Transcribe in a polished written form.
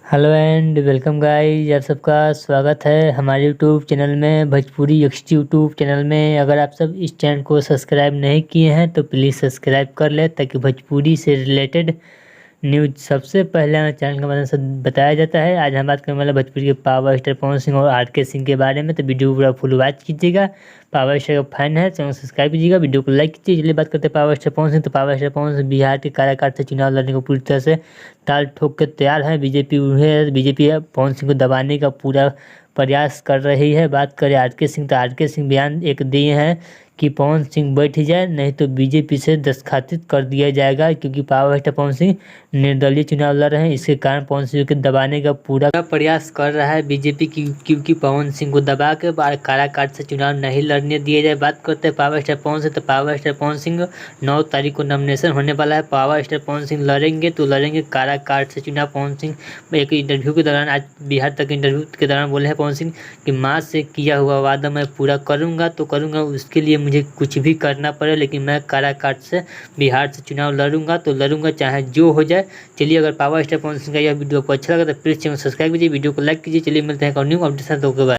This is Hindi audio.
हेलो एंड वेलकम गाइस, आप सबका स्वागत है हमारे यूट्यूब चैनल में भोजपुरी एक्सटी यूट्यूब चैनल में। अगर आप सब इस चैनल को सब्सक्राइब नहीं किए हैं तो प्लीज़ सब्सक्राइब कर लें ताकि भोजपुरी से रिलेटेड न्यूज सबसे पहले हमारे चैनल के माध्यम से बताया जाता है। आज हम बात करने वाले भोजपुरी के पावर स्टार पवन सिंह और आर के सिंह के बारे में, तो वीडियो पूरा फुल वॉच कीजिएगा। पावर स्टार का फैन है चैनल सब्सक्राइब कीजिएगा, वीडियो को लाइक कीजिए। चलिए बात करते हैं पावर स्टार पवन सिंह। तो पावर स्टार पवन सिंह बिहार के काराकाट से चुनाव लड़ने को पूरी तरह से ताल ठोक कर तैयार है। बीजेपी पवन सिंह को दबाने का पूरा प्रयास कर रही है। बात करें आर के सिंह, तो आर के सिंह बयान एक दिए हैं कि पवन सिंह बैठ जाए नहीं तो बीजेपी से दस्तखातित कर दिया जाएगा, क्योंकि पावर स्टार पवन सिंह निर्दलीय चुनाव लड़ रहे हैं। इसके कारण पवन सिंह को दबाने का पूरा प्रयास कर रहा है बीजेपी की, क्योंकि पवन सिंह को दबा के काराकाट से चुनाव नहीं लड़ने दिए जाए। बात करते हैं पावर स्टार पवन सिंह, तो पावर स्टार पवन सिंह 9 तारीख को नॉमिनेशन होने वाला है। पावर स्टार पवन सिंह लड़ेंगे तो लड़ेंगे काराकाट से चुनाव। पवन सिंह एक इंटरव्यू के दौरान, आज बिहार तक इंटरव्यू के दौरान बोले हैं पवन सिंह कि माँ से किया हुआ वादा मैं पूरा करूँगा तो करूँगा, उसके लिए मुझे कुछ भी करना पड़े, लेकिन मैं काराकाट से बिहार से चुनाव लड़ूंगा तो लड़ूंगा चाहे जो हो जाए। चलिए, अगर पावर स्टार पवन सिंह का यह वीडियो आपको अच्छा लगा तो प्लीज़ चैनल सब्सक्राइब कीजिए, वीडियो को लाइक कीजिए। चलिए मिलते हैं एक और न्यू अपडेट के बाद।